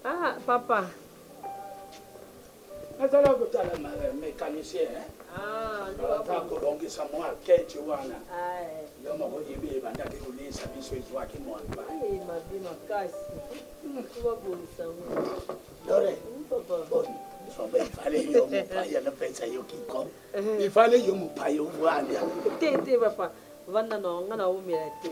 Ah, papa. Mécanicien, hein? Ah, il fallait que je me paye. papa. Vanda no ngana umirate.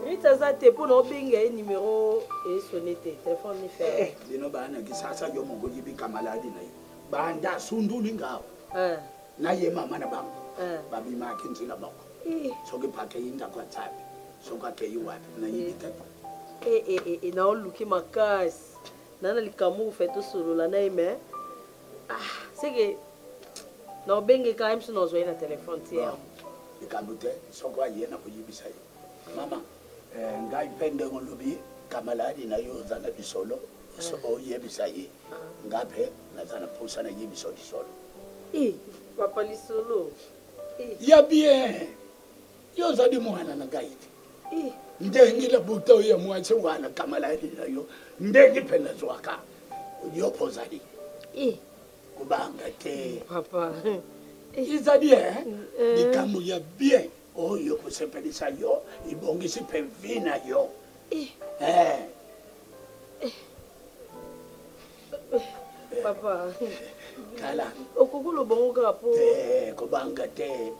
Rita zate pour no binga numéro et sonete téléphone ni fait. Dino bana kisasa yo mongo yibi kamaladi na yo. Banda sunduli ngao. Na ye mama na bam. Babi ma kinzi la bako. So ke pake inda kwa tabi. So ka ke yuwa na yibi tata. Na oluki makas. Nana likamu feto solo la na ime. Ah, c'est que no binga quand même sur nos na téléphone tiens. Ikambute sokwa yena kuyibisa yo mama ngai pende ngolobi kamaladi na yo zana bisolo so yebisa yi ngape na zana pusa na yibiso disolo papa lisolo ya bien yo zadi mwana na ngai ndengi la buto ya mwache wana kamaladi na yo ndengi penda zwaka yo pozadi kubanga te papa izadi likamu ya bien oyo kusepelisa yo ibongisi pevina yo papa kala okukulo bongo kapo kubanga te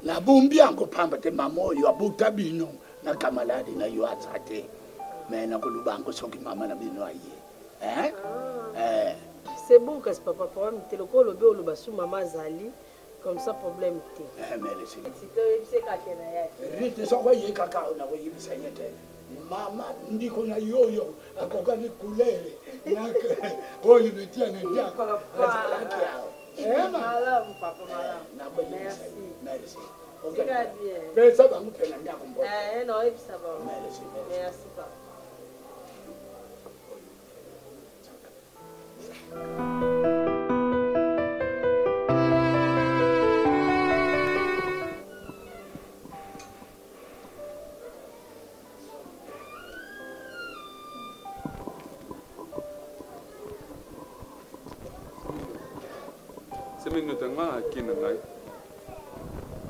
la bumbia ngopamba te mamoyo abuta bino na kamaladi na yo atsate mena kulubango soki mama na bino aye c'est bon que papa pour me telokolo be oloba su mama zali. Comme ça, problème. Merci. C'est ça. Maman, dit qu'on a yo-yo, à quoi on est coulé. Oh, il me tient le diable. Papa, merci. Merci. Ok. Mais ça va nous faire un diable. Non, ça va. Merci. Merci, papa.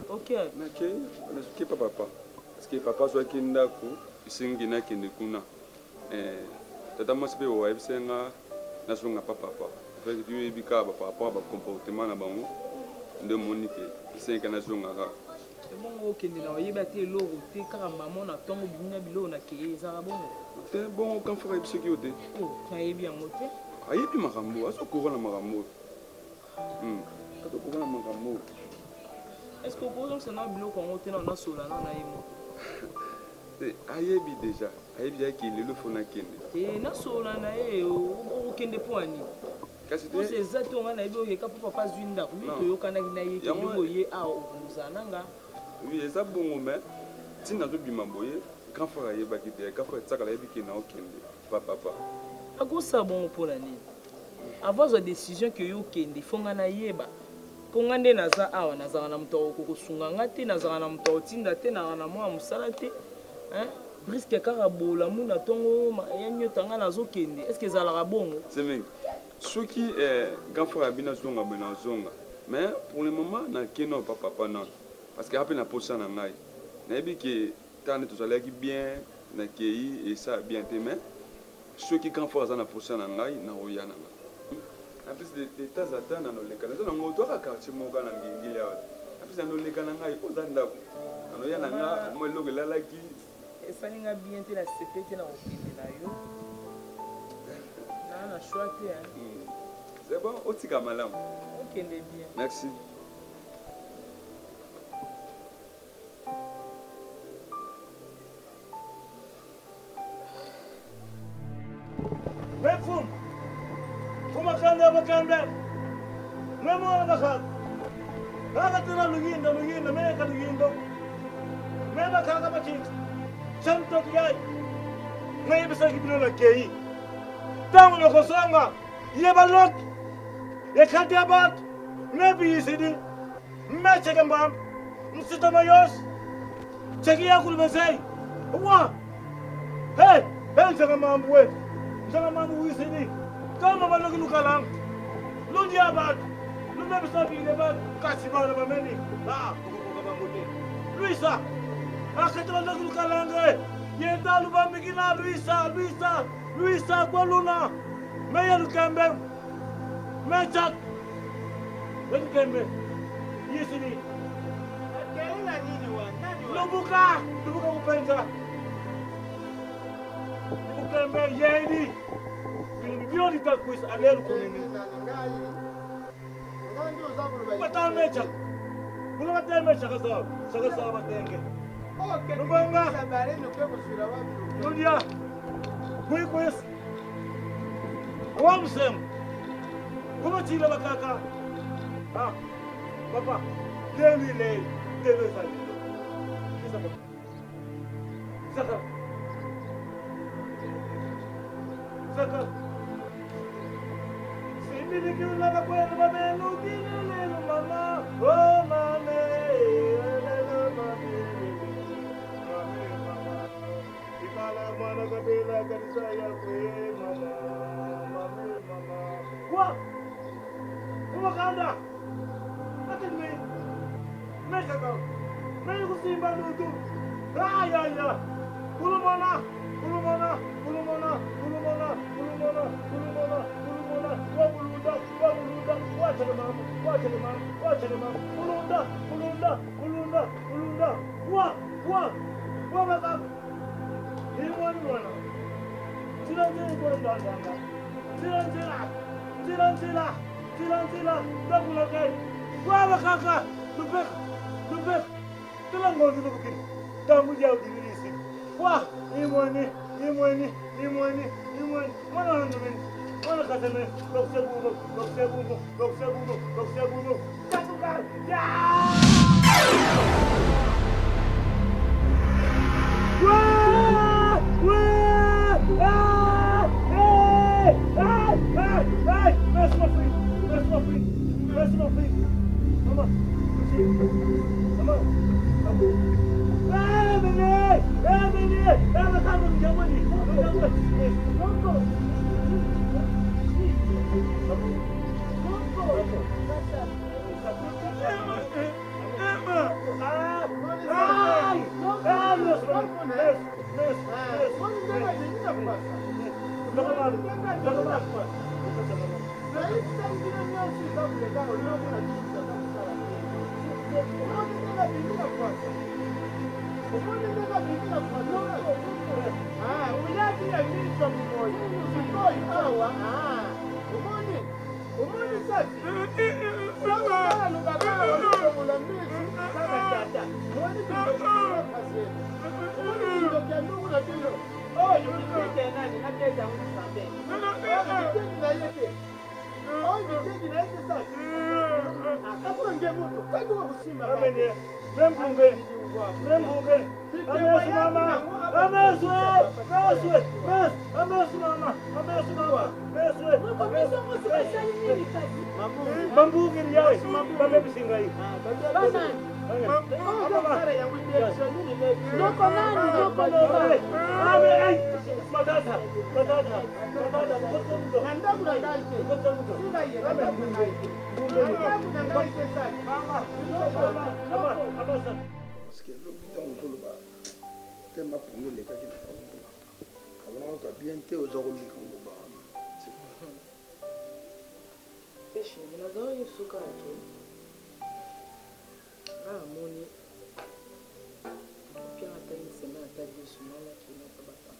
Ok. Ok, papa. Parce que papa soit kindaku, singina kindikuna. Tata masipe wa ebisenga na songa papa. Fait que tu bika papa ba comportement na bango de monique, senga na songa ka. Bon ok na oyeba te loro te kaka maman na tongo bina bilo na ke za bon. Te bon quand fera ebiseki ote. Oh, na yebi yango te. Ayebi makambo, aso kokona makambo. Kato kokona makambo. Est-ce que vous avez un bilot qu'on a dans sola na yemo? Ayebi déjà, ayebi ki le fo na kende. Na sola na e o kende poani. Kasi te c'est exactement on a yebi ka papa zwinda ko to yokana na ye ke ngo ye a o muzananga. Oui, ça bon mais tina to bima boye quand fera yeba ki te ka fera tsaka la yebi ki na o kende. Papa. A go ça bon pour l'année. Avant la décision que yo kende fonga na yeba. Konga nde naza awa nazala na moto kosunga nga te nazala na moto otinda te na mwa musala te briske kaka bola muna tongo ya nyota nga nazokende est-ce que ezalaka bongo Semeng soki grand frère abina zonga bena zonga mais pour le moment na keno papa non parce que après na posa na ngai nayebi ke tane tozalaki bien na kei et ça bien te mais soki grand frère aza na posa na ngai na oya na ngai en plus de temps à temps nanoleka naza nango toaka quartier moko na ngingili awa en plus nanoleka na ngai oza ndako nanoya na nga mo eloko elalaki esalinga bien te na sepe te na kokende na yo naa na choix te c'est bon otika malamu okende bien merci Mefum kumakanda makanda memo bakha agatira luginda meka lugindo meba kaka bachit santo kiyai ngai bisa kibino la kei tangu lokosanga yebalok yekadiabat nebi isidi mecheke mbam msitamayos chekia kulbesei wa hey chaka mambwe chaka mambu isidi kama balok lukalang lundiabat lumebisa bilebat kasibana bameni kukuka banguti Luisa akatwa balok lukalange yenda lubambikina Luisa kwa luna meya lukembe mechak lukembe yisini akelina nini wa nani wa lubuka kupenza lukembe yedi bilioni takwis alelu kunini batal mechak kuna batal mechak saka batenge lubanga dunia kwis Wamsem, como tira a macaca? Papa, deve sair. Saca. Se me liga o lava com ela, mamelo, dinheiro, mamá, oh mamê, mamá. E fala, mano, cabelo, cariçaia, mamá. What? Kumakanda! Atin me? Meshaga! May kusin ba luto? Ya! Kulumona! Kulunda! Wa baka! Iwan! Sila, double again. Wala kaka, lupek, tulang mo dito bukin. Tamu jauh di sini. Wah, imoni. Mana namin? Mana kata namin? Lok sebuno. Kasukar. Ya! Wah! Hey! Where's my feet? Mama. Bambukiri yawe. Bambe bisinga hii. Bana. Doko nani? Doko nani? Abe ai. Matata. Parce que l'hôpital on peut le bas. Tellement pour nous les gars qui font. Avant on a bien été aux oroliques on va. Peixe, mnagawa yusuka yake. Moni. Pia hata une semaine hata 2 semaines kina pa papa.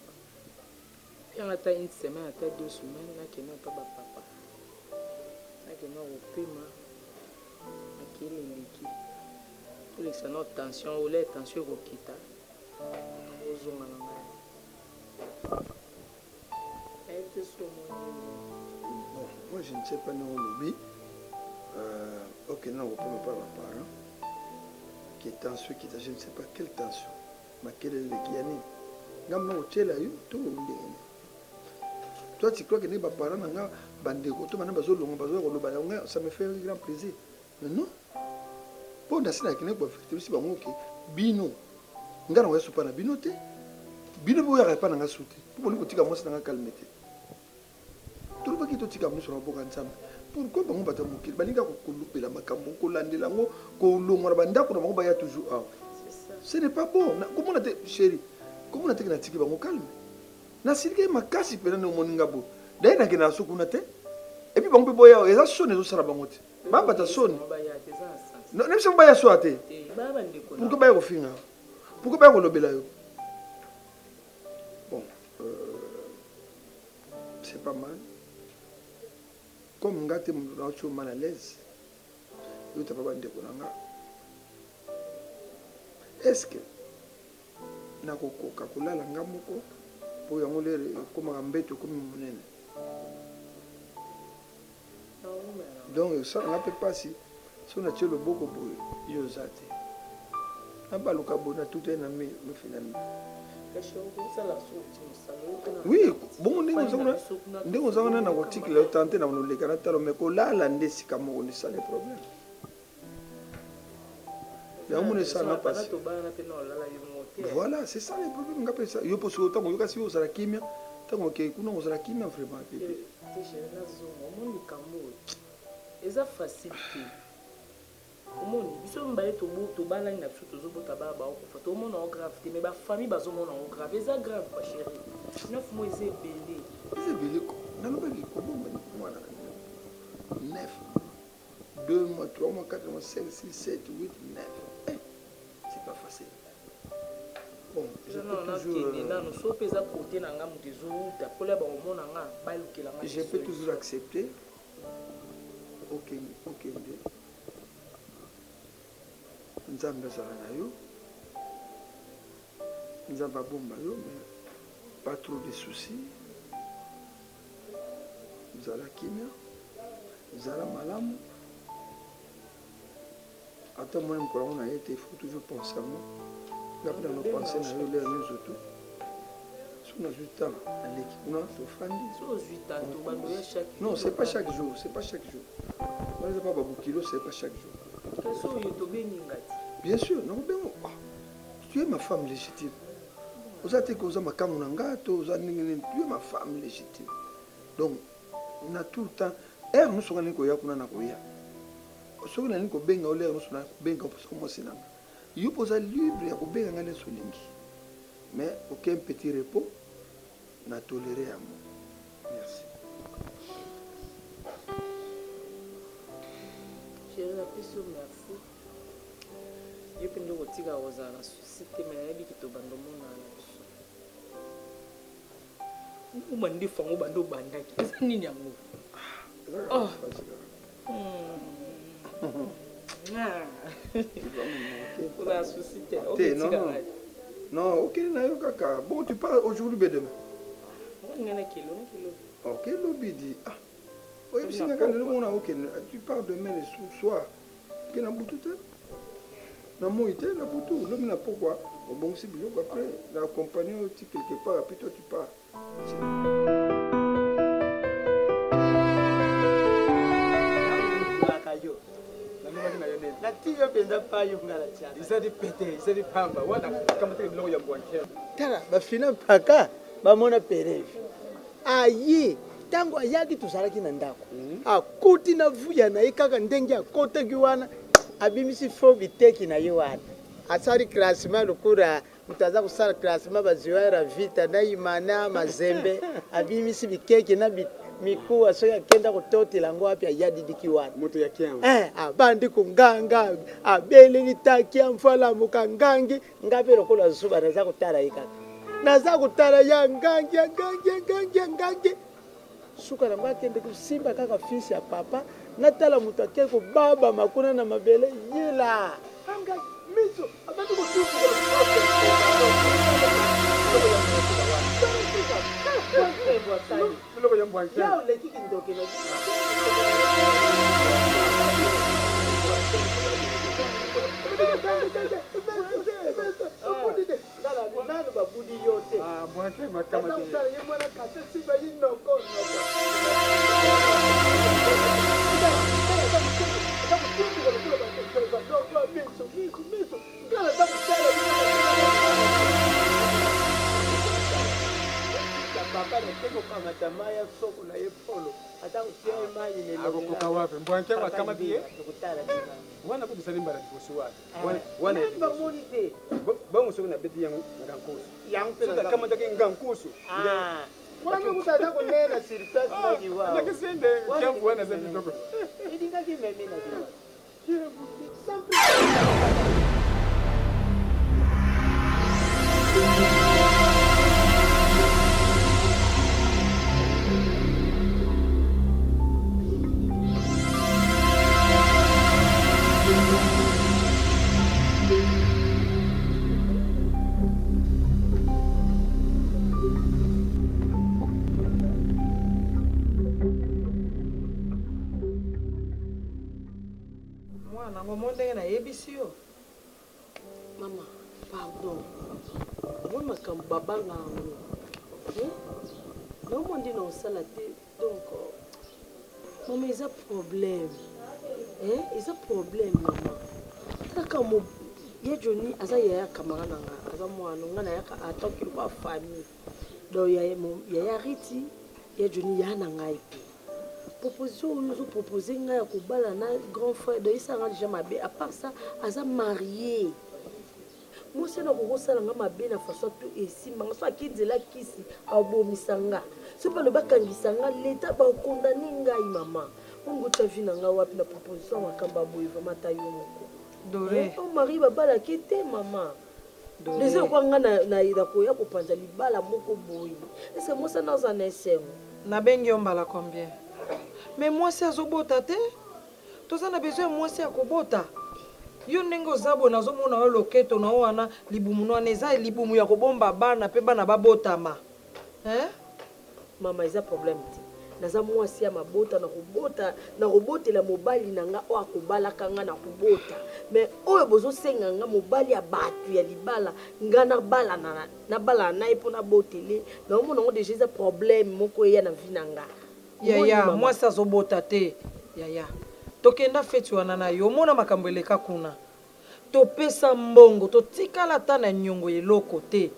Pia hata une semaine hata 2 semaines na kina pa papa. Na kina opima. Akili ndiki. Tous ça notre tension ou les tensions ko kita. Ozonga na ngai. Était sur Bon, moi je ne sais pas non lobby. Ok, non, on ne peut pas la parent. Qui est tension, qui est, je ne sais pas quelle tension. Mais quelle est le qui a né. Gamma au tchela yo, tout le monde. Toi, tu crois que les parents n'ont pas bandé, tout le monde a besoin de ça me fait un grand plaisir. Mais non. Pour dans cette année, pour faire aussi, bon, ok. Bino. Ngana wa super na bino te. Bino bo ya pas na souté. Pour nous tika moi ça na calmer. Tout le monde qui te tika moi sur la boka nzambe. Pourquoi bango bata mokili balinga ko kolupela makambo ko landela ngo ko longora banda ko bango baya toujours ah. Ce n'est pas bon. Comment on a chéri? Comment on a na tiki bango calme? Na silike makasi pena no moninga bo. Dai na kena so kuna te. Et puis bango pe boya eza sonne zo sala bango te. Ba bata sonne. Non, même si on baya so ate. Pourquoi baya ko finga? Pourquoi baya ko lobela yo? Bon, c'est pas mal. Comme ngate mnacho mal à l'aise. Yo ta pas ndeko nanga. Est-ce que na kokoka kulala ngamoko po yango lere koma mbeto comme monene. Donc ça on peut pas si on a tué le boko boy yo zate. Aba luka bona tout est na me finalement. Oui, bon, nous avons un article qui tenté dans le caractère, mais que là, l'indécis comme on est ça les problèmes. Voilà, c'est ça les problèmes. On appelle ça. Il faut autant que si vous avez la chimie, tant que vous avez la chimie, vraiment. C'est facile. Omoni biso mbaye to bala na biso tozobota ba ba okufa to mona o grave te mais ba famille bazomona o grave eza grave ba chérie 9 mois eza belé ko na loba ki ko bomba mwana 9 2 mois 3 mois 4 mois 5 6 7 8 9 c'est pas facile. Bon je peux toujours accepter. OK. Nzambe azala na yo nzambe abomba yo mais pas trop de soucis nzala kimia nzala malamu ata moi mokolo na ye te il faut toujours penser à moi ngapi na nopense na yo lere nyonso to soki nazwi temps aleki kuna tofandi non c'est pas chaque jour wana eza pa babukilo c'est pas chaque jour. Bien sûr, non, tu es ma femme légitime. Tu es ma femme légitime. Donc, on a tout le temps. Nous sommes allés à Kuna Nakoya. Nous sommes allés à Benga, nous sommes allés à Benga, nous sommes allés à libre à Benga, mais aucun petit repos n'a toléré à moi. Merci. Chérie, merci. Je peux nous retirer aux arts, c'était mes habits qui te bandent mon âme. Vous m'avez dit que vous bandez au bandaki. C'est ni n'yango. Oh. Vous avez un souci. Non, ok, kaka. Bon, tu pars aujourd'hui ou demain? Ok, l'obédi. Ah. Oui, tu pars demain le soir. Tu n'as pas tout le temps. Non, il était là pour tout. L'homme n'a pourquoi. Bon, c'est bien après. L'accompagner quelque part, puis toi tu pars. na tiyo penza pa yo ngala cha Isadi pete, isadi pamba. Wana kama teke biloko ya bwanke. tala bafina mpaka bamona perevi aye tango ayaki tozalaki na ndako akuti na vuya na ye kaka ndenge akotaki wana abimisi fo biteki na ye wana asali klasima lukura mutaza kusala klasima baziwara vita na imana mazembe abimisi bikeki na mikuwa soki akenda kototela ngo api ayadidiki wana Moto ya kiamu. abandi kunganga abeleli taki amfala mukangangi ngape lokola zuba naza kutala ye kaka naza kutala ya ngangi suka na akende kusimba kaka fisi ya papa natala mutu ake kobaba makuna na mabele yela anga miso abandi kutuku Biloko ya bwanke. yao leki kindoke na nanu babudi yote Ah, bwanke makama te. ye mwana kase siba yinoko Akokoka wapi? Bwanke makama te. Wana kudisali mbara kusu wapi? Wana bangu soko na beti yangu ngankusu. Sasa kama take ngankusu. Wana kutaza kunena siripasi magi wao. Nakisende kiambu wana za bitoko. Idinga kimeme na kiwa. Mwana ngomo ndenge na yebisi yo. Mama, pardon. Moi makambo babanga yango. Non mon dit non ça la tête donc maman ils a problème. Ils a problème maman. Kaka mo ye Johnny aza ya kamara nanga aza mwana ngana ya atoki kwa famille. Donc ya riti ye Johnny ya nanga ipi. Proposition nous proposer nga ko bala na grand frère de isa nga déjà mabe à part ça aza marié. Moi c'est na ko sala nga mabe na façon tout ici manga so akidela kisi abomisanga. C'est pas le bakangisa nga l'état ba condamner ngai maman. On ta vie na nga wapi na proposition makamba boy vraiment ta yo moko. Doré. On mari ba bala kité maman. Les gens kwa nga na ida ko ya ko panza libala moko boy. Et c'est moi ça dans un essai. Na bengi ombala combien? Mais moi c'est azobota te. Toza na besoin moi c'est akobota. Yo ndenge ozabo nazomona yo loketo na wana libumu no neza libumu ya kobomba bana pe bana babotama. Mama iza problème ti. Naza moi si ya mabota na robota la mobali nanga o akobala kanga na kobota. Mais oyo bozo senga nga mobali ya batu ya libala ngana bala na bala na ipo na botele. Na omona ngo déjà problème moko ya na vie nanga. Yaya, moi ça zobota te. Yaya. Tokenda feti wana na yo mona makambo eleka kuna. Topesa mbongo, totikala ta na nyongo eloko te.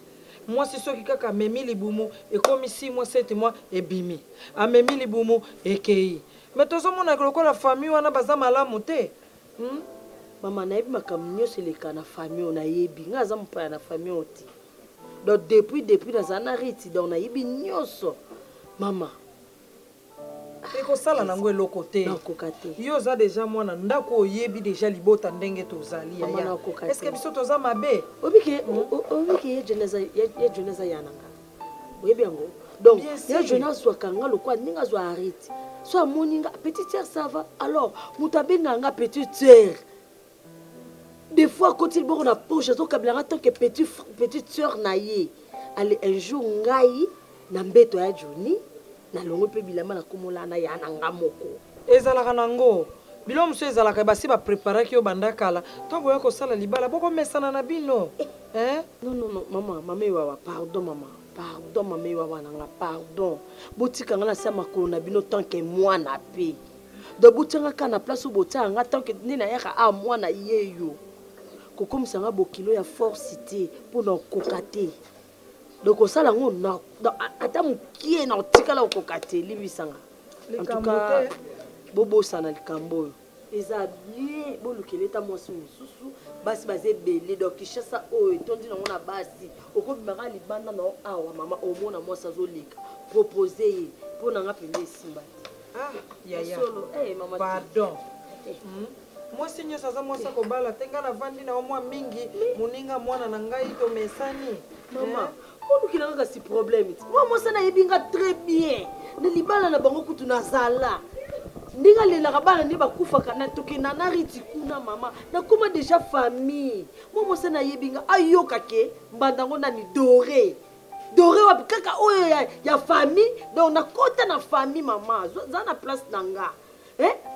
Moi c'est soki kaka memi libumu ekomi 6 mois 7 mois ebimi. Amemi libumu ekei. Mais tozomona koloko la famille wana baza malamu te. Mama na yebi makambo nyonso eleka na famille na yebi. Nga aza mpaya na famille oti. Donc depuis naza na riti donc na yebi nyonso. Mama Eko sala nango eloko te. Yo za déjà mwana ndako oyebi déjà libota ndenge tozali ya. Est-ce que biso toza mabe? Obike ye jeneza yananga. Oyebi yango. Donc ye jeneza wakanga lokwa ninga zo arrête. So amoninga petite sœur ça va. Alors mutabenga nga petite sœur. Des fois quand il bon na poche to kablanga tant que petite sœur na ye. Allez un jour ngai na mbeto ya Johnny. Na longo pe bilama na komola na ya nanga moko ezalaka nango bilo muso ezalaka basi ba préparer ki obanda kala tango ya ko sala libala boko mesana na bino non mama iwa pardon mama iwa nanga pardon botika ngala sa makolo na bino tant que moi na pe de butanga kana place botanga tant que nina yaka a mwana yeyo kokomisa nga bokilo ya forcité pour na kokate donc osala ngo na ata mukie na otikala okokate libisanga en tout cas bobosana likambo oyo eza bien bolukeleta mwasi mosusu basi baze belé donc kishasa oyo etondi nango na basi okobimaka libanda na awa mama omona mwasi azoleka propose ye mpo nanga pende esimba yaya mama pardon mwasi nyonso aza mwasi akobala te ngai navandi na omwa mingi moninga mwana na ngai tomesani mama olukila kaka si problème ti mwa mwasi nayebi nga très bien na libala na bango kutu nazala ndinga lelaka bana nde bakufaka na tokenda na riti kuna mama nakoma déjà famille mwa mwasi nayebi nga ayoka ke mbandango nani dore wapi kaka oyo ya famille donc nakota na famille mama za na place na nga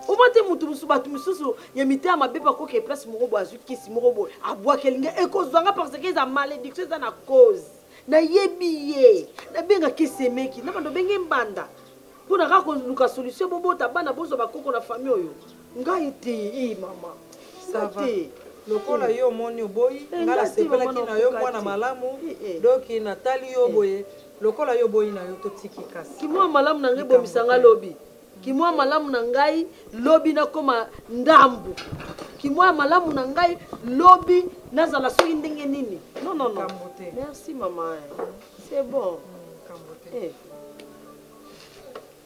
omate mutu musu batu misusu ya mite ya mabe bakoke place moko bo azwi kisi moko bo abwakelinga ekozwanga parce que eza malédiction eza na cause nayebi ye nabenga kesemeki na bando benge mbanda mpo na kaka koluka solution bobota bana bozwa bakoko na famille oyo ngai te mama sava lokola yo moni oboyi ngai nasepelaki na yo mwana malamu doki natali yo boye lokola yo boyi na yo totiki kasi kimwa malamu na ngai bomisanga lobi kimwa malamu na ngai lobi nakoma ndambu kimwa malamu na ngai lobi nazala soki ndenge nini non merci maman c'est bon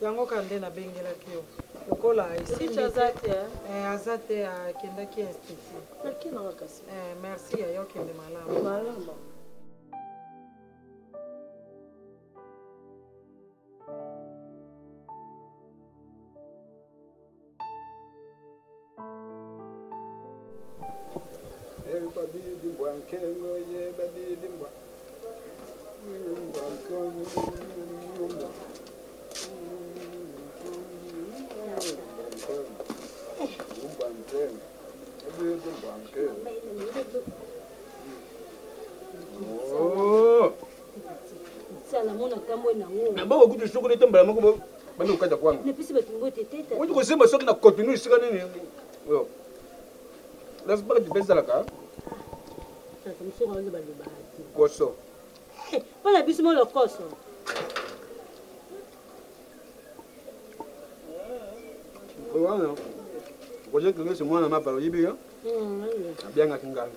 yango kande nabengelaki yo lokola aza te akendaki institut merci yayo okende malamu naboko kuti sukulu itembala moko bani ukaja kwangu wodi kusema soki na continue sika nini yo lazima kujibeza ka koso pana biso mo lokoso wana koje kungesi mwana mapalo yibiyo abyanga kingana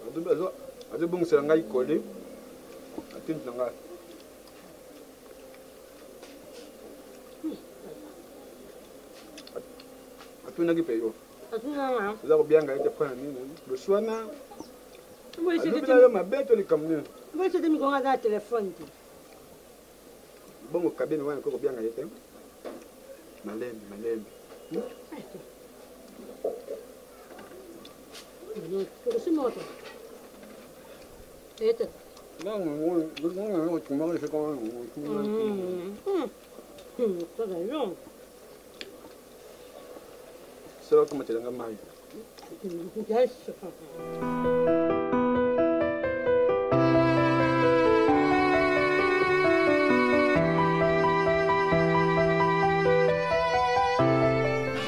adubezo adubungisela ngai koli atinzi na ngai atunaki peyo eza kobyanga ete mpona nini loswana alobinayo mabe to likambo nini boyesotemikonga za telefone te bongo kabini wana ko kobyanga ye te malembe Simoto. Eta. Não, será como te dá mais?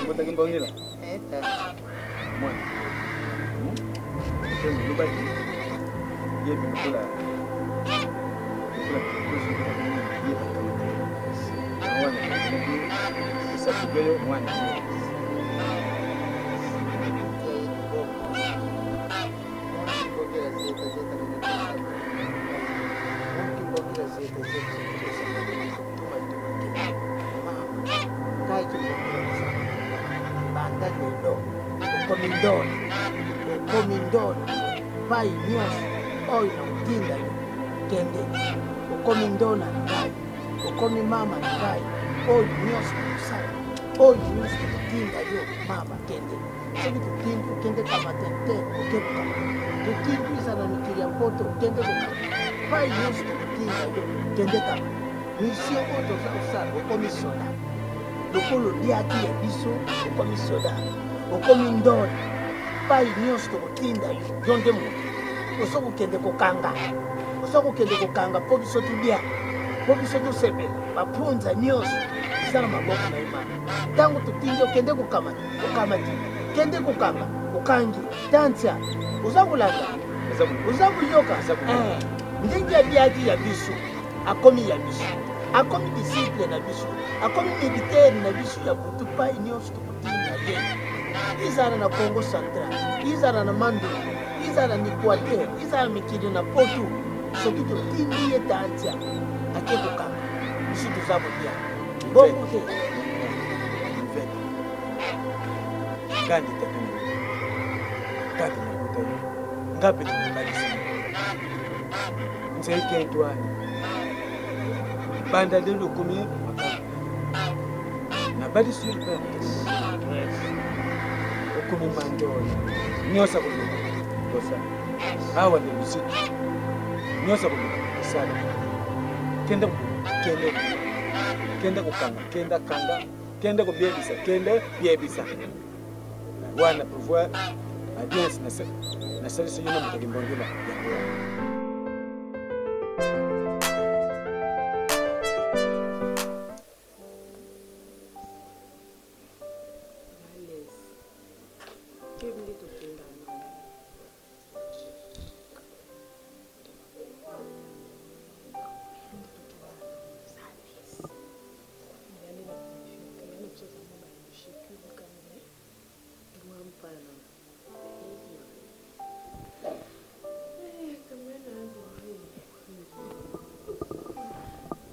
Bota aqui banheira. Eita. Mãe. Não vai. Ia me pular. Komindoro pai nyos oi na utinda kende komindona ngai komi mama ngai oi nyos kusai oi nyos utinda yo mama kende sebi tutinda kende kama tente kende tutinda sana nikiria poto kende pai nyos utinda yo kende kama nisi oto za usara komi soda lokolo diati ya biso komi soda komindona pai nyonso tokotinda yo nde moto osokokende kokanga mpo biso tolia mpo biso tosepela bapunza nyonso eza na maboko na ye mama ntango totindi okende kokamati okamati kende kokanga okangi tantia oza kolanda oza koyoka ndenge abiaki ya biso akomi ya biso akomi disciple na biso akomi militaire na biso ya butu pai nyonso tokotinda ye izala na Congo Central izala na Mandungu izala na Equateur izala mikili na Poto soki totindi ye tantia ake kokanga biso toza kolia bongo te kandi tapena kandi nakuta ngapi tunabalisi nzeke etwani banda lelo komi makamba nabalisi yo mpemesi okomi mandola nyonso akoloba kosa awa nde muziki nyonso akoloba kosala kende kokanga kende kanga kende kobiebisa kende biebisa wana pouvoir audience nasalisi yo na moto akimbongela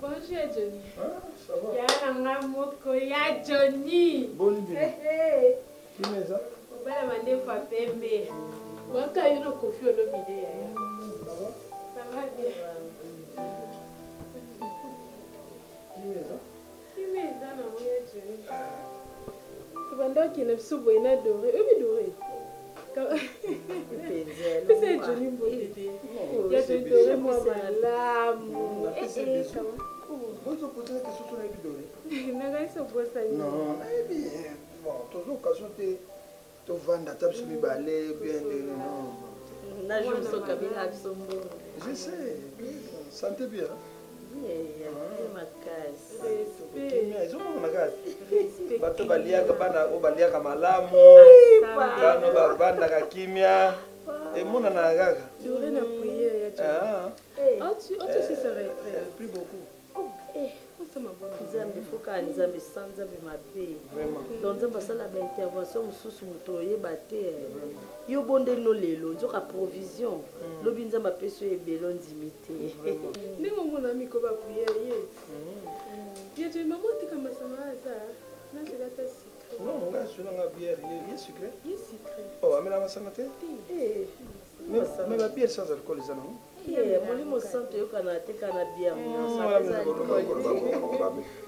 Bonjour Johnny. Y'a moko ya Johnny. Bonne nuit. Qui met ça? Bala mande fa pembe. Waka yuno kofi olomide ya. Ça va bien. Qui met ça? Qui met ça na moya Johnny. Tubando ki na subo ina dore. Obi dore. C'est Johnny Mbodede. Ya Johnny dore mo malamu. Vous opposez la question sur les bidons. Non, eh bien, bon, toujours occasion de vendre à table sur mes balais, bien, non. Je sais, sentez bien. Ils ont mon bagage. Bato baliaka bana o baliaka malamu. Bano babanda kimia. Et mon anagaga. Tu aurais la prière. Ah. Tu sais ça va être plus beaucoup. nzambe foka nzambe sans nzambe mabe donc nzambe asala baintervention mosusu moto oyeba te yo bondeno lelo nzoka provision lobi nzambe apesi yo ebele ondimi te ndenge omona miko bapriere ye yeje mama otika masanga aza nazela ata sucre non nga solanga bière ye sucré ye sucré oh amela masanga te mais ba bière sans alcool eza non molimo santo oyokana atekana bière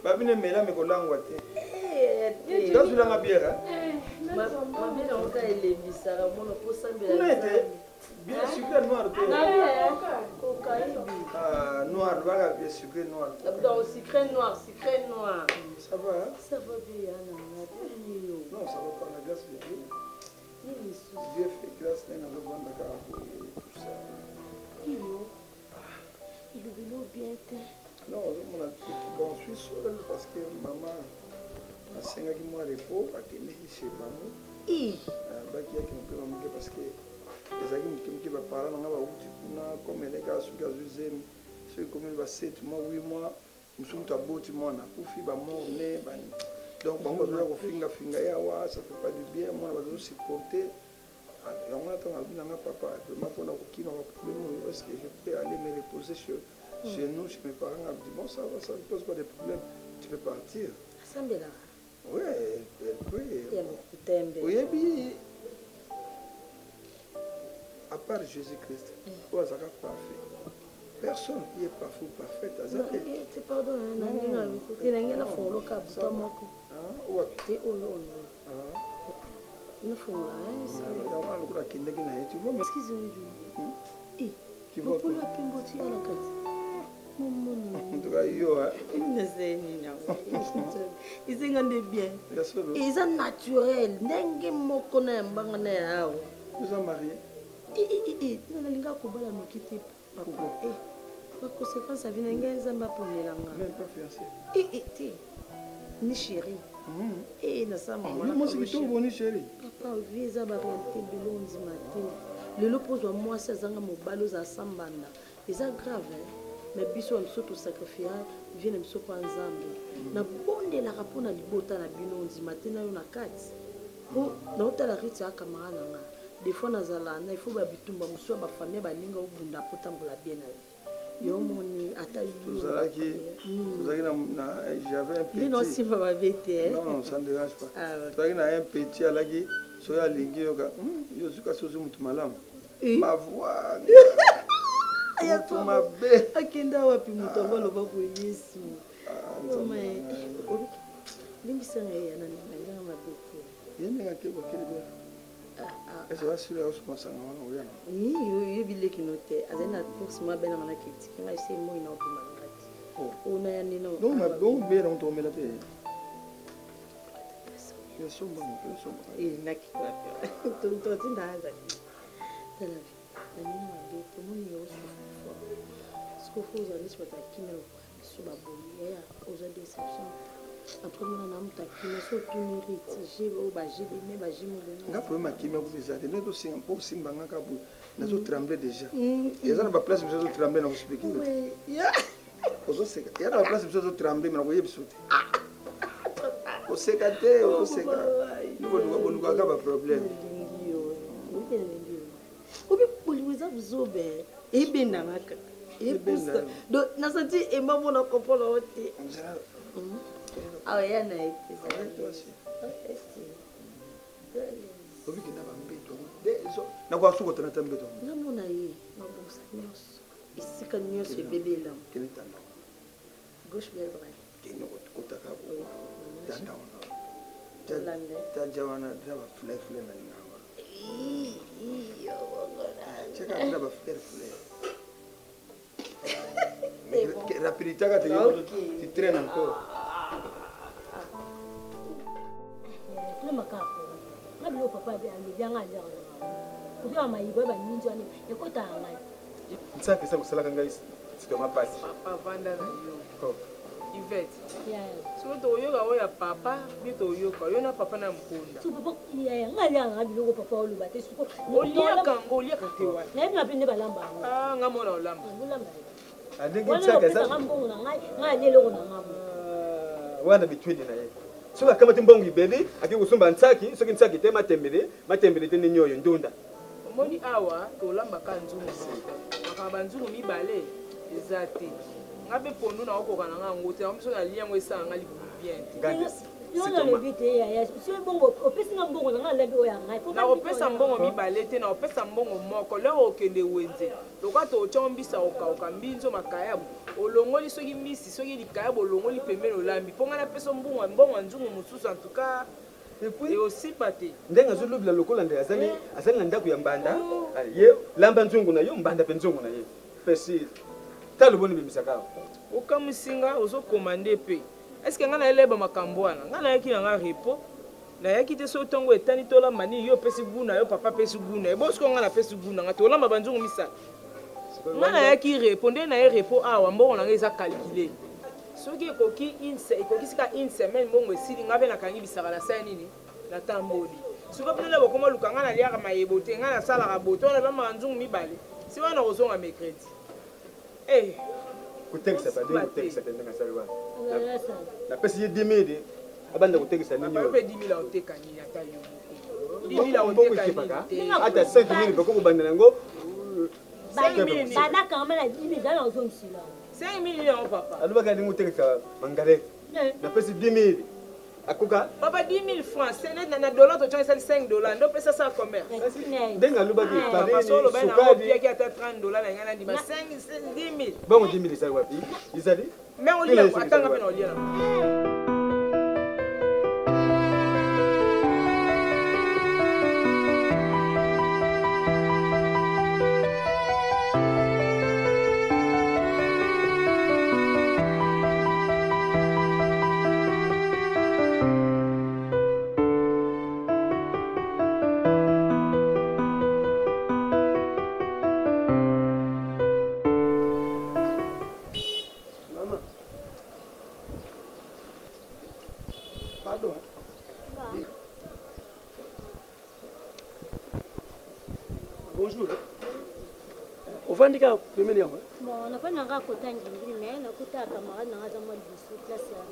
babine mela mikolangwa te gazulanga bière mabele yango ka elembisaka mono mpo sambela bien sucré noir te noir baka bien sucré noir donc sucré noir ça va hein? Ça va bien non ça va pas la glace de Dieu Dieu fait grâce n'a pas besoin de tout ça il est bien non bon je suis seul parce que maman a sengaki moi repos akendeki chez maman bakiaki mope mamoke parce que ezalaki mokemoke baparent nanga bauti kuna comme eleka soki azwi zemi soki ekomi ba 7 mois 8 mois mosusu moto aboti mwana akufi bamor ne donc bango bazoya kofingafinga ye awa ça fait pas du bien mwana bazosupporter yango ntango alobi nanga papa vraimen mpona kokima baproblème oyo est ce que je peux aller me reposer chez nous chez mes parents a dit bon ça va ça ne pose pas de problème tu peux partir oui oyebi à part Jésus-Christ oyo azalaka parfait personne qui est parfait ou parfaite azalaka pardon nange nafungoloka buta moko wapi nafunga yango lokola akendeki na ye tu vois lokola pembo tia na kati ntuka yo isenga nde bien eza naturel ndenge moko na yambanga na yawo oza marie nalinga kobala noki te papa baconséquence avi nange nzambe aponelanga te ni chéri. Eh, na ça maman. Moi c'est que bon ni chéri. Papa visa ba réalité bilonzi matin. Le pose moi ça zanga mobalo za sambanda. C'est grave hein. Mais biso amso to sacrifier vient amso pa nzambe. Na bonde la rapona libota na bilonzi matin na yo na kati. Bo na otala riti akamara na nga. Des fois nazala na il faut ba bitumba muso ba famille ba linga obunda potambola bien na yo. Yo moni atali Tozalaki na j'avais un petit. Non si va vite. Non, ça ne dérange pas. Tozalaki na un petit alaki soya lingi yoka. Yo zuka sozu mutu malamu. Ma voix. Mutu mabe. Akenda wapi mutu abaloba ko Yesu. Mais lingi sanga ya nani nganga mabete. Yene ngake bakeli be. Est-ce que tu as pensé à moi? Oui, je vais le noter. Azena pour ce mois ben on a critique. Ngai c'est moi ina opima ngati. On a ni no. Non, mais bon bien on tombe la paix. Je suis sombre. Il n'a qui quoi. Tout tinda haza. Tala. Nani mabete moni yo so. Skofu za niswa takina so baboli ya oza déception. Après moi na mutaki na so tuniri tije ba bajili me bajimo le. Nga problème akimia ku bizate ne to singa po simba nga kabu na zo trembler déjà. Eza na ba place zo trembler na ko expliquer. Oui. Ya. Ozo seka. Ya na ba place zo trembler na ko yebisute. O seka te, o seka. Nous ka ba problème. Ngio. Ngio. Obi poliweza buzobe. Ebenda maka. Ebusa. Do na senti emamo na comprendre oti. Ah ouais, yana été ça. Obi kina ba mbeto. Dezo. Na kwa suko tana tambeto. Namona ye, mabonsa nyos. Isika nyos bébé là. Kene tanda. Gauche vers droite. Kene kotaka bo. Tanda ona. Tajawana draba fleur na ngamba. Iyo wangona. Cheka draba fleur. Rapidité ka tu traînes encore. Le macaco. Ngabilo papa bi ambianga njanga. Kuja mayibo ba nyinji ani ekota ngai. Nsaka sa kusala kanga sikama pasi. Papa vanda na yo. Yvette. Yeah. So to yoga oya papa bi to yoga yo na papa na mkunda. So papa ya ngali ngabilo papa oluba te suko. Olia te wa. Na ebi ngapinde balamba. Ah ngamona olamba. Ngulamba. Adingi nsaka sa. Ngambo na ngai lelo na ngabo. Wana bitwini na ye. Soka kama timbongo ibeli akikusumba nsaki soki nsaki te matembele te ninyoyo ndunda. Omoni awa to lamba kanzungu. Akaba nzungu mibale ezate. Ngabe pondu na okoka na ngango te amso na liango esanga li bien. Yo na le bite ya so bongo opesi na mbongo na lebi oya ngai. Na opesa mbongo mibale te na opesa mbongo moko lero okende wenze. Lokwa to chombisa oka mbinzo makayabu. Olongoli soki misi soki likayabu olongoli pembeni olambi. Ponga na pesa mbongo nzungu mususu en tout cas. Et aussi pate. Ndenga zulubila lokola nde azali na ndaku ya mbanda. Ye lamba nzungu na yo mbanda pe nzungu na ye. Pesi talo boni bimisaka. Okamusinga ozo commander pe. Est-ce que ngana eleba makambo wana? Ngana yaki nga repo. Na yaki te so tongo etani tola mani yo pesi guna yo papa pesi guna. E bosko ngana pesi guna ngata olamba banzungu misala. Ngana yaki répondre na repo awa mbongo na ngeza calculer. Soki ekoki sika une semaine mbongo esili ngabe na kangi bisaka la sa nini? Na tamboli. Soki pele bokoma luka ngana liaka mayebo te ngana sala ka boto na ba banzungu mibale. Si wana kozonga mercredi. Eh kutekisa pa de kutekisa te nga salwa. Na pesi 10,000 abanda kutekisa nini yo. Papa 10,000 oteka nini ata yo. 10,000 oteka nini. Ata 5,000 bako kubanda nango. 5,000. Bana kama na 10,000 dala ozomsila. 5,000 yo papa. Aluba ka ningu tekisa mangare. Na pesi 10,000. Akuka papa 10,000 francs c'est net na dollar to change $5 ndo pesa ça commerce. Denga aluba ki papa solo bana opia ki ata $30 na ngana ndima 10,000. Bongo 10,000 isa wapi? Izali? Mais on lit atanga pena on lit. toujours. Ovandika pembeni yango. Bon, na pas nanga kota ngingiri mais na kota camarade nanga za moi biso classe ya.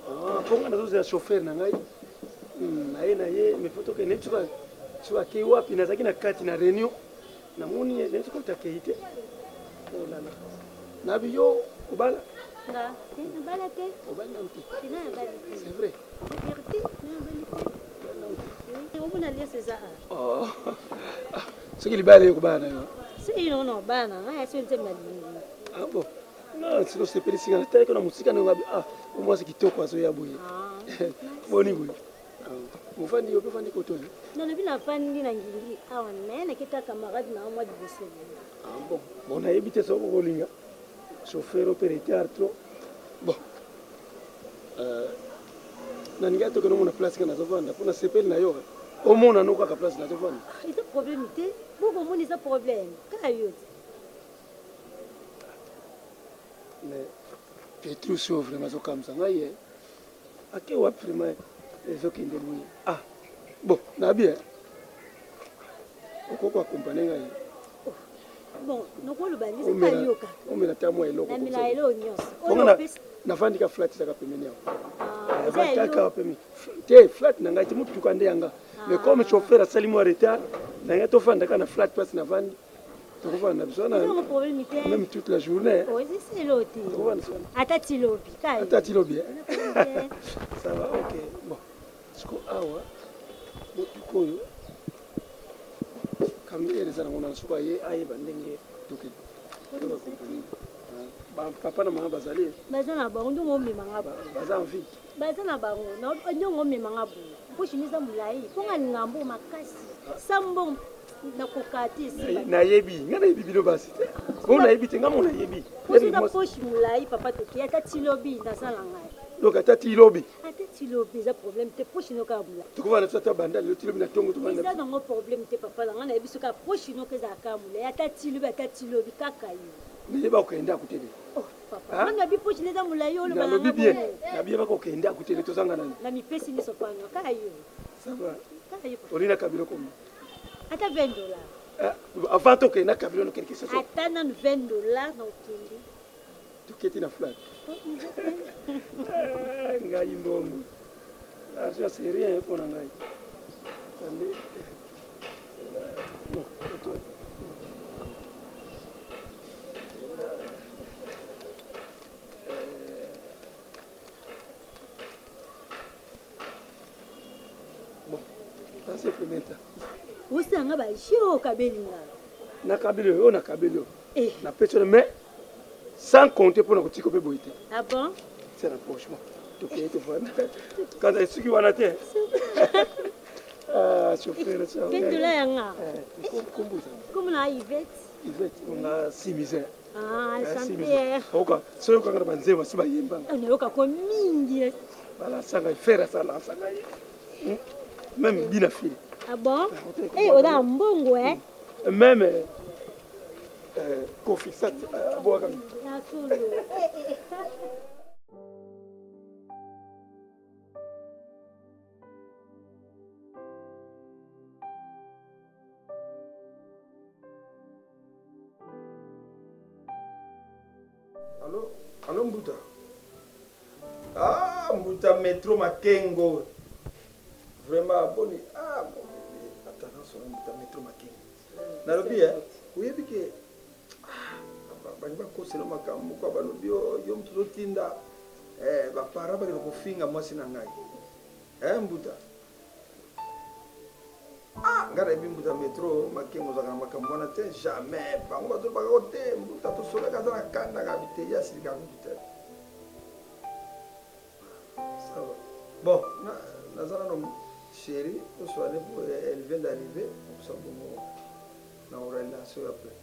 Ah, ponga nazo za chauffeur na ngai. Na ye me photo ke ne tuba ke wapi na zaki na kati na réunion. Na moni ne tuko takeite. Oh là là. Na biyo ubala. Nga, na bala te. Ubala nti. Sina na bala. C'est vrai. Vérité, na bala. On a lié César. Oh. Ce qu'il balé kubana yo. Si non bana, na sio ntema lingi. Ah bon. Non, siko sepeli singa tele kuna musika no ngabi moi c'est kitoko azo ya boye. Boni boye. Mufandi yo pefandi koto. Non, na bina fandi na ngili. Ah, na kita camarade na moi biso. Ah bon. Bon na ebite so ko linga. Chauffeur opérateur trop. Bon. Na ninga to kono na place kana zovanda. Kuna sepeli na yo. Au moins na no ka place na zovanda. Ita problème té. Beaucoup monde ça problème. Kayo. Mais Petru souffre mais au comme ça ngai. Ake wa vraiment les qui ndemui. Ah. Bon, na bien. Okoko accompagner ngai. Bon, noko lo bani ça kayo ka. On me la tamo eloko. Na mila elo nyos. On na fandi ka flat saka pemeni yao. Ah, va ka pemeni. Te flat na ngai timutu kande yanga. Mais comme chauffeur asali mo retard, na ngai to fanda kana flat place na fandi. To ko fanda bisona. Même toute la journée. Oh, c'est l'autre. Atati lobi, kayo. Atati lobi. Ça va, OK. Bon. Siko awa. Motu koyo. Kamere sana ngona suka ye aye bandenge toke. Papa na mama bazali. Bazana ba ndo ngombe mangaba. Baza envie. Bazana ba ndo ndo ngombe mangaba. Pushimiza mulai. Ponga ngambo makasi. Sambo na kokati si. Na yebi, ngana yebi bino basi. Bona yebi tenga mona yebi. Pushi mulai papa toke atati lobi ndasala ngai. Donc atati lobi. Atati lobi za problème te pushi no ka mula. Tukova na tsata banda le tilobi na tongo to banda. Ça dans un problème te papa la ngana yebi soka pushi no ka za ka mula. Atati lobi kaka yi. Mais ba ko enda kutele. Oh papa. Ngana bi pushi neza mulai yo lo bana. Na lobi bien. Na bien ba ko enda kutele to sanga nani. Na mi pesi ni sopano ka yi. Ça va. Olina kabilo komo. Ata $20. Avant to ke na kabilo no quelque chose. Ata na $20 na ukindi. Tuketi na flat. Ngai mbongo. Arja c'est rien pour ngai. Sande. Bon, toi. Bon, ça c'est premier temps. Usanga ba shio kabelinga. Na kabelo, na kabelo. Na personne mais sans compter pour notre petit boité. Ah bon? C'est rapprochement. Donc il te voir. Quand est-ce qu'il va nater? Ah, chauffeur ça. $20 yanga. Comme na Yvette. Yvette, on a 6 misères. Ah, santé. Oka, so ko ngara banzema siba yemba. Ana yoka ko mingi. Voilà, ça va faire ça là, ça va. Même bina fille. Ah bon? Eh, oda mbongo Même Kofi Sat boa kami. Ya solo. Allô Mbuta. Ah, Mbuta métro Makengo. Vraiment bon. Ah, bon bébé. Attends, sur Mbuta métro Makengo. Nalobi uyebi ke bani bakosela makambo kwa balobi yo mtu zotinda bapara bakena kofinga mwasi na ngai Mbuta ngara ebi Mbuta métro Makengo zaka na makambo wana te jamais bango bato bakako te Mbuta tosolaka aza na kanda ka bite ya silika Mbuta ça va bon nazala no chérie toswale elle vient d'arriver ça bon na relation après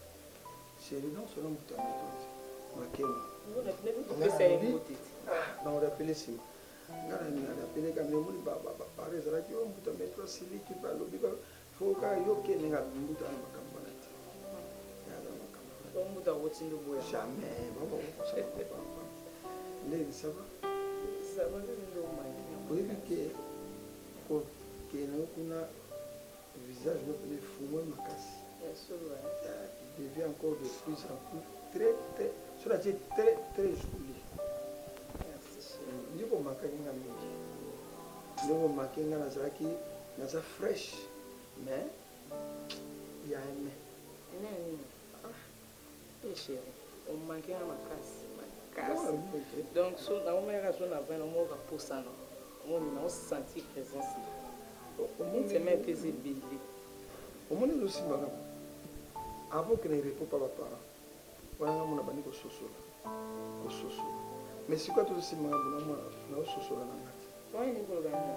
chérie non solo Mbuta métro Makengo na rappeler si ngara ni rappeler ka memori baba par exemple yo Mbuta métro siliki balobi ba foka yo keninga Mbuta na makambo na te ya na makambo Mbuta wotindo boya jamais baba ndeni ça va ndo mai oyebi ke na kuna visage no pele fumo makasi Il devient encore de plus en plus très, cela dit très joli. Ndipo makanga mingi. Ndipo makanga nazaki naza fresh, mais il y a aimé. Chérie, on manquait à ma casse. Donc, si on a une raison à faire, on va pour ça. On a senti présence. On s'est même pesé bébé. Au moins, aussi, avant que ne réponde pas papa, on a mon abonné au soso. Mais si quoi tout aussi, on a un soso là. Oui, il faut gagner.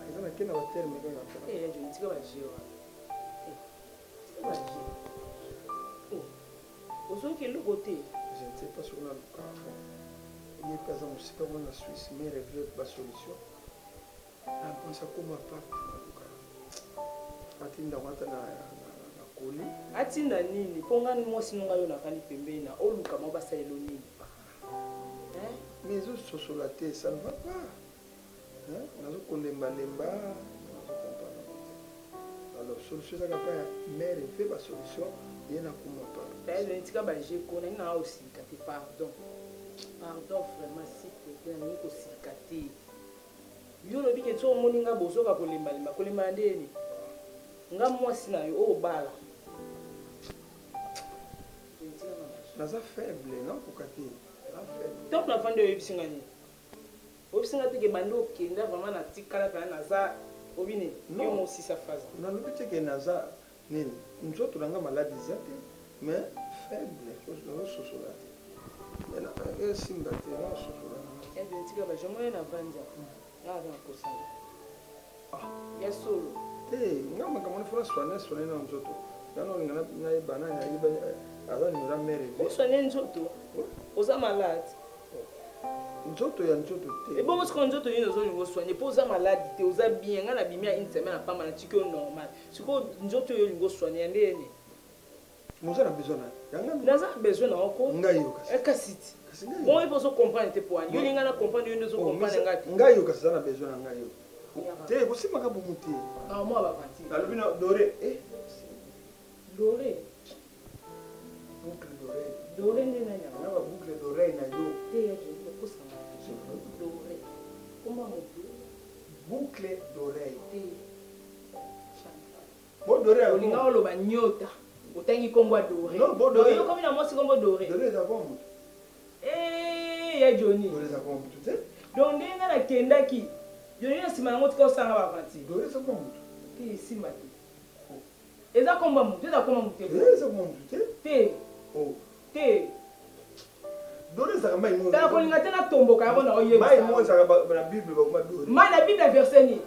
Il y a un terme, mais il y a un petit Qui est le côté. Je ne sais pas si on a le cas. Il y a par exemple, si on a Suisse, mais révèle la solution. On pense à comment pas. Atinda wata na koli. Atinda nini? Ponga ni mosi nunga yo na kali pembeni na oluka mabasa elo nini? Mais zo sosolaté, ça ne va pas. Hein? Nazo kolemba lemba, nazo comprendre. Alors solution ça pas mais révèle la solution. Il y a comment pas. Je ne sais pas si je connais aussi pardon. Pardon vraiment s'il te plaît, ni aussi kati. Yo no bi ke to moninga bozoka kolemba ndeni. Nga mwasi na yo o bala. Naza faible non pokati. Faible. Donc la fin de yobisinga ni. Yobisinga te ke bando kenda vraiment na tikala kana naza obine. Yo mo si sa phase. Na lobite ke naza nini. Nzoto nanga maladi zate mais faible chose no sosola. Mais na simba te no sosola. Et bien tika ba jomo na vanja. Na za kosala. Ya solo. Nga makamoni fona soane na nzoto. Nano ngana na ibana ya iba azani mura mere. O soane nzoto. Oza malade. Nzoto ya nzoto te. Et bon parce que nzoto ni nozo ngo soigner pour oza malade te oza bien ngana bimia une semaine pas mal tiko normal. Siko nzoto yo ngo soigner ndeni. Moza na besoin na. Yanga naza besoin na oko. Ngayo kasi. Ekasiti. Bon il faut se comprendre te pour yo ngana comprendre yo nzo comprendre ngati. Ngayo kasi na besoin na ngayo. Te kusima ka bumuti. Ah moi ba parti. Alubino doré doré. Boucle d'oreille. Doré ndena nya. Na ba boucle d'oreille na yo. Te ya je ko sama. Doré. Comment moto? Boucle d'oreille. Bon doré a olinga oloba nyota. Otangi kombo doré. Non, bon doré. Yo komi na mosi kombo doré. Doré za kombo. Ya Johnny. Doré za kombo te. Donc ndenga na kendaki. Johnny na sima ngo tika osanga ba parti. Doré za kombo. Ti sima ti. Eza komba mutu, eza komba mutu. Eza komba mutu. Te. Oh. Te. Doré za mai mo. Ta kolinga tena tomboka yako na oyeba. Mai mo za na Bible ba kuma doré. Mai na Bible verset ni.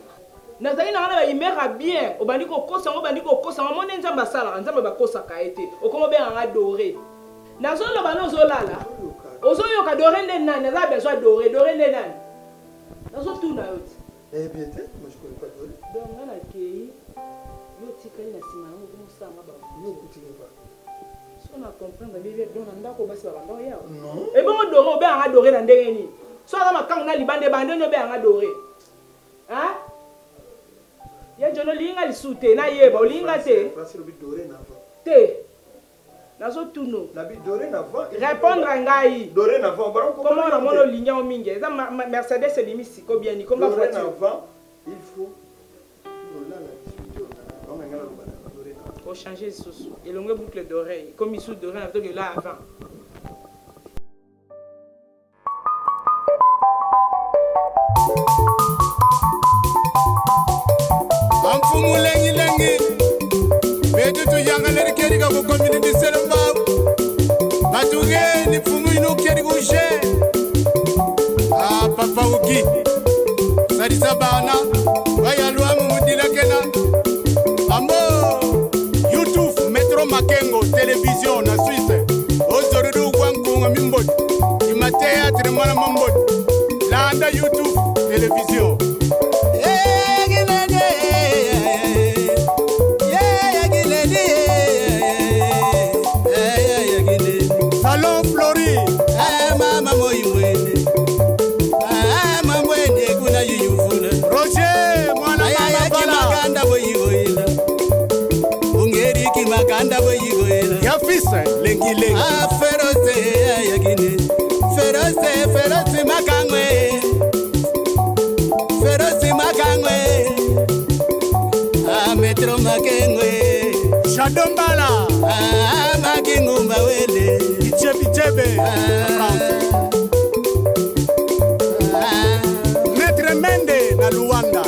Nazali na ngana ba imera bien, obandi ko kosa ngo bandi ko kosa mo ne nzamba sala, nzamba ba kosa ka ete. Okomo be nga doré. Nazo lo bano zo lala. Ozo yo ka doré nde nani, naza besoin doré nde nani. Nazo tuna yote. Eh bien, moi je connais pas doré. Donc ngana kei yo tikali na sima ngo ko sanga ba. Yo kutile ba. So na comprendre bébé donc ndako basi ba ndako ya. Non. E bon doré obe nga doré na ndenge ni. So na makanga na libande bande no be nga doré. Hein? Ya jono linga lisute na yeba olinga te. Parce que bi doré na va. Te. Nazo tuno. Na bi doré na va. Répondre à ngai. Doré na va. Comment na mono linya o mingi. Eza Mercedes limisi ko bien ni comme la voiture. Doré na va. Il faut là la discussion. On a ngala lobana doré na. Faut changer sous et longue boucle d'oreille comme sous d'oreille avec que là avant. Amfumu lengi betu tu yanga leri keri ka community selamba batuge ni fumu inu keri kushe papa uki sadisa bana bayalwa mumudila kena ambo YouTube Metro Makengo télévision na Suisse ozorudu kwankunga mimbodi imatea tremana mambodi landa YouTube télévision Salon Flori mama moyimwene mamwene kuna yuyufuna Roger mwana mama bala maganda boyiboyila ungeri ki maganda Fabrice Lengi. Ah, Feroce Ayagine. Feroce Makangwe. Feroce Makangwe. Ah, Metro Makengwe. Shadombala. Ah, Makingumba Wele. Ichebe. Maître Mende na Luanda.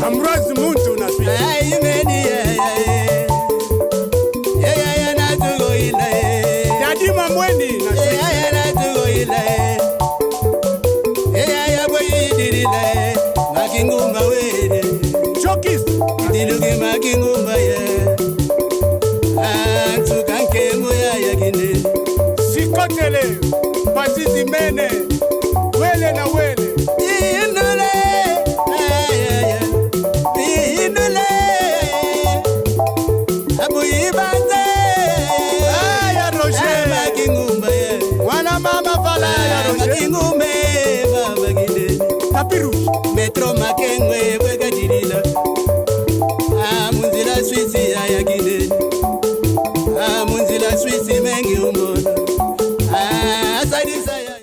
Ambrose Muntu na Swiss. Dadima Mwendi na Swiss. Chokis. Dilugi Makingumba ye. Tukanke moya yakinde. Sikotele. Pasisi Mene. Wele na wele. Inule. Inule. Abu Ibanze. Aya Roger. Makingumba ye. Wana mama vala ya Roger. Makingumbe baba ginde. Tapiru. Metro Makengwe bwega dirila. Munzila Swisi ayaginde. Munzila Swisi mengi umbo.